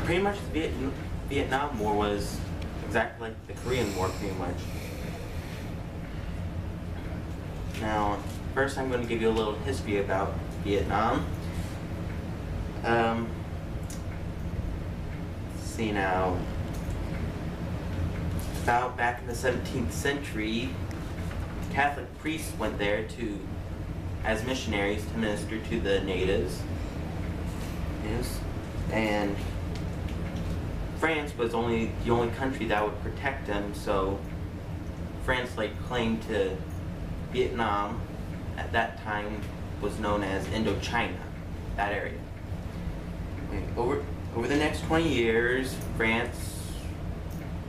pretty much the Vietnam War was exactly like the Korean War, pretty much. Now, first I'm going to give you a little history about Vietnam. Let's see now. About back in the 17th century, Catholic priests went there as missionaries to minister to the natives. Yes. And France was the only country that would protect them, so France laid claim to Vietnam. At that time was known as Indochina, that area. Over the next 20 years, France,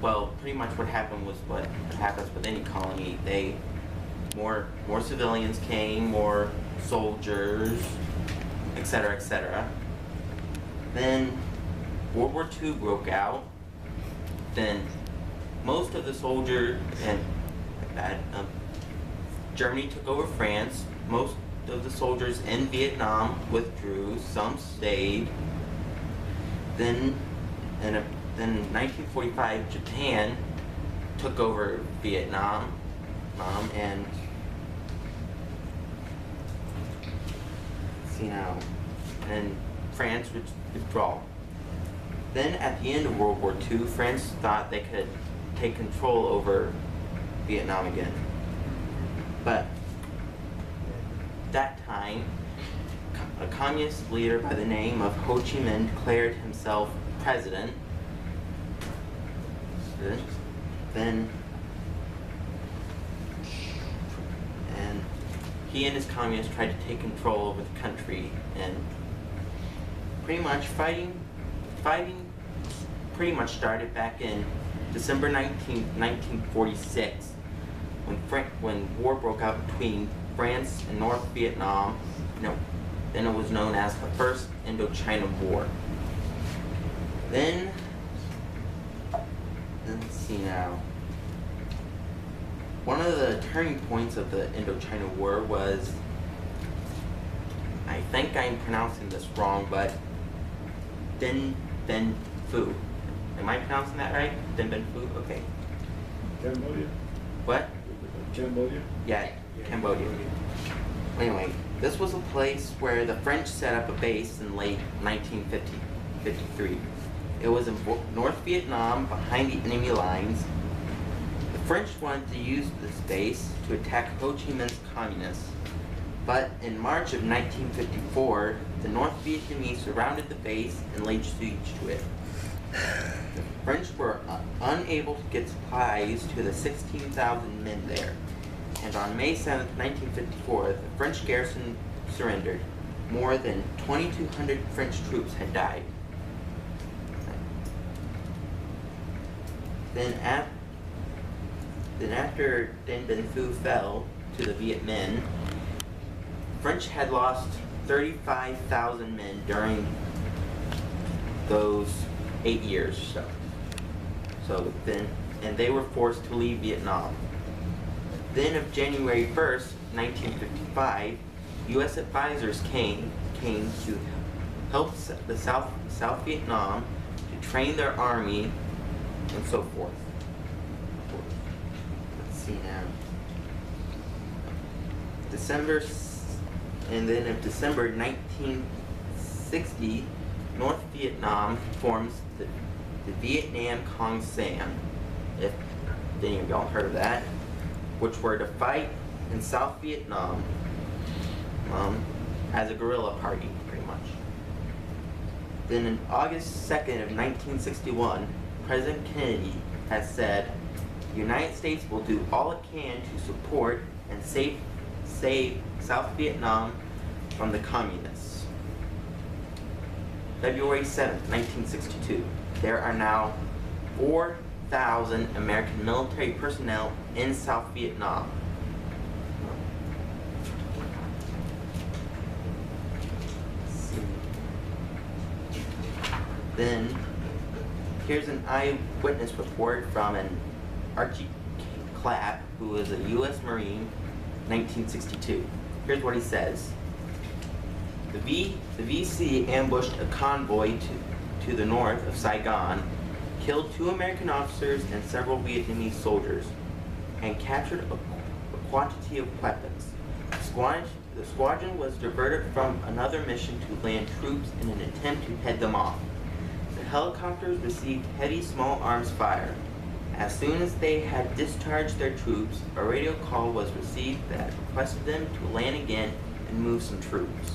well, pretty much what happened was what happens with any colony. More civilians came, more soldiers, etc., etc. Then World War II broke out. Then most of the soldiers Germany took over France. Most of the soldiers in Vietnam withdrew. Some stayed. Then in 1945, Japan took over Vietnam, and and France would withdraw. Then at the end of World War II, France thought they could take control over Vietnam again. But that time, a communist leader by the name of Ho Chi Minh declared himself president. And he and his communists tried to take control over the country, and pretty much fighting pretty much started back in December 1946, when war broke out between France and North Vietnam. Then it was known as the First Indochina War. Then let's see now. One of the turning points of the Indochina War was, I think I'm pronouncing this wrong, but Dien Bien Phu. Am I pronouncing that right? Dien Bien Phu? Okay. Cambodia? What? Cambodia? Yeah, Cambodia. Anyway, this was a place where the French set up a base in late 1953. It was in North Vietnam, behind the enemy lines. The French wanted to use this base to attack Ho Chi Minh's communists. But in March of 1954, the North Vietnamese surrounded the base and laid siege to it. The French were unable to get supplies to the 16,000 men there. And on May 7, 1954, the French garrison surrendered. More than 2,200 French troops had died. Then after Dien Bien Phu fell to the Viet Minh, French had lost 35,000 men during those 8 years or so. And they were forced to leave Vietnam. Then of January 1st, 1955, U.S. advisors came to help the South Vietnam to train their army and so forth. Let's see now. Then of December 1960, North Vietnam forms the Viet Nam Cong Sam, if any of y'all heard of that, which were to fight in South Vietnam as a guerrilla party, pretty much. Then on August 2nd of 1961, President Kennedy has said, the United States will do all it can to support and save South Vietnam from the communists. February 7th, 1962, there are now 4,000 American military personnel in South Vietnam. Then, here's an eyewitness report from an Archie Clapp, who was a U.S. Marine, 1962. Here's what he says. The VC ambushed a convoy to the north of Saigon, killed 2 American officers and several Vietnamese soldiers, and captured a quantity of weapons. The squadron was diverted from another mission to land troops in an attempt to head them off. The helicopters received heavy small arms fire. As soon as they had discharged their troops, a radio call was received that requested them to land again and move some troops.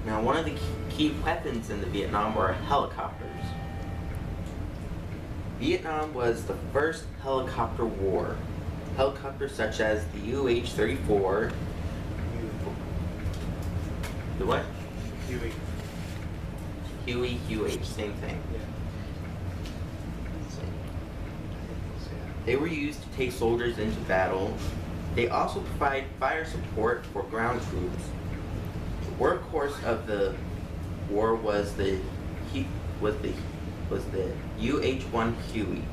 Now one of the key weapons in the Vietnam were helicopters. Vietnam was the first helicopter war. Helicopters such as the UH-34, the what? Huey. Huey, UH, same thing. Yeah. They were used to take soldiers into battle. They also provide fire support for ground troops. The workhorse of the war was the UH-1 Huey.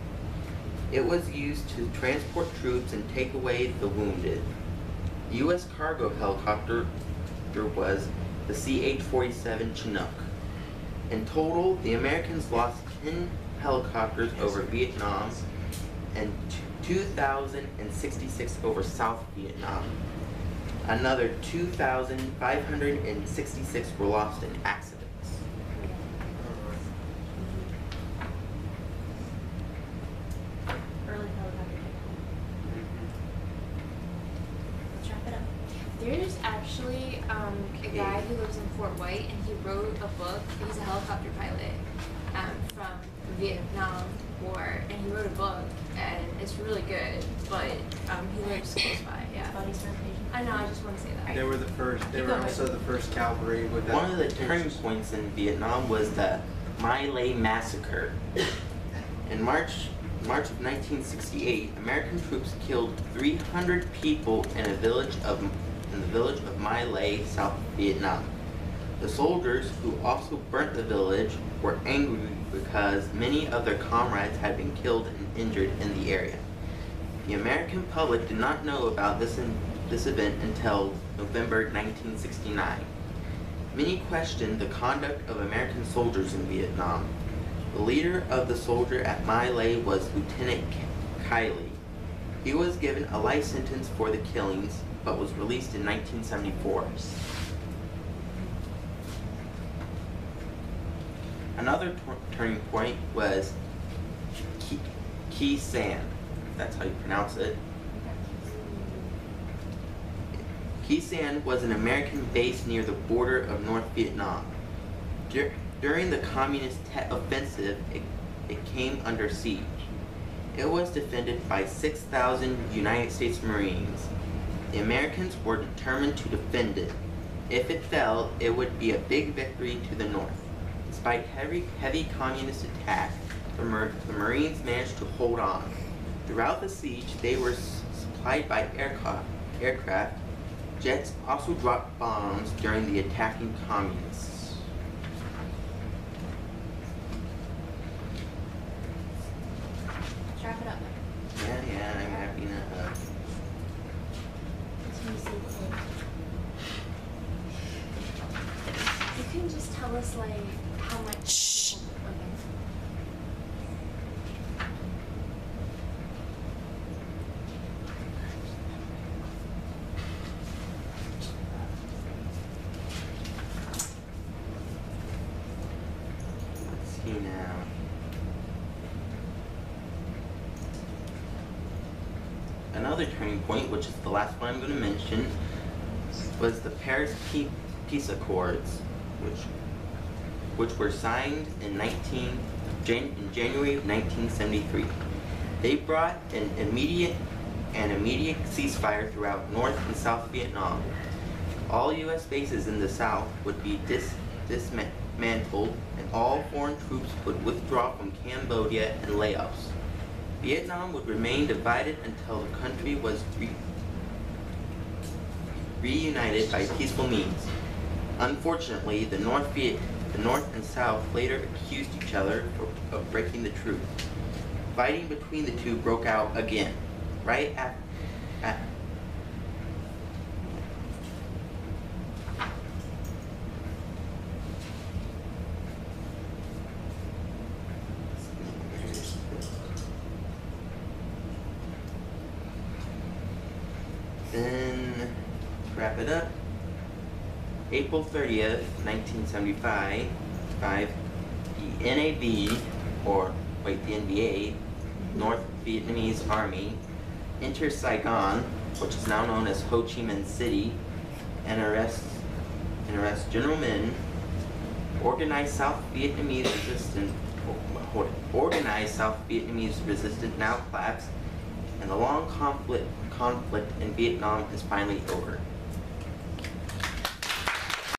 It was used to transport troops and take away the wounded. The U.S. cargo helicopter was the CH-47 Chinook. In total, the Americans lost 10 helicopters over Vietnam and 2,066 over South Vietnam. Another 2,566 were lost in accidents. Early helicopter technology. Let's wrap it up. There's actually a guy who lives in Fort White, and he wrote a book. He's a helicopter pilot from the Vietnam War, and he wrote a book, and it's really good. But he lives close by. Yeah. Body certification. I know. I just want to say that. They were the first. They Keep were going. also the first cavalry with that. One of the turning points in Vietnam was the My Lai Massacre. In March of 1968, American troops killed 300 people in the village of My Lai, South Vietnam. The soldiers, who also burnt the village, were angry because many of their comrades had been killed and injured in the area. The American public did not know about this event until November 1969. Many questioned the conduct of American soldiers in Vietnam. The leader of the soldier at My Lai was Lieutenant Kiley. He was given a life sentence for the killings, but was released in 1974. Another turning point was Khe Sanh. That's how you pronounce it. Khe Sanh was an American base near the border of North Vietnam. During the Communist Tet Offensive, it came under siege. It was defended by 6,000 United States Marines. The Americans were determined to defend it. If it fell, it would be a big victory to the north. Despite heavy communist attack, the Marines managed to hold on. Throughout the siege, they were supplied by aircraft. Jets also dropped bombs during the attacking communists. Let's wrap it up. Yeah, I'm happy now. Let's use it. You can just tell us like how much. Okay. Let's see now. Another turning point, which is the last one I'm going to mention, was the Paris Peace Accords, which were signed in January of 1973. They brought an immediate ceasefire throughout North and South Vietnam. All U.S. bases in the South would be dismantled, and all foreign troops would withdraw from Cambodia and Laos. Vietnam would remain divided until the country was reunited by peaceful means. Unfortunately, the North The North and South later accused each other of breaking the truce. Fighting between the two broke out again, right at Then, to wrap it up, April 30th, 1975, the NAV, the NBA, North Vietnamese Army, enters Saigon, which is now known as Ho Chi Minh City, and arrests General Minh. Organized South Vietnamese resistance now collapsed, and the long conflict in Vietnam is finally over.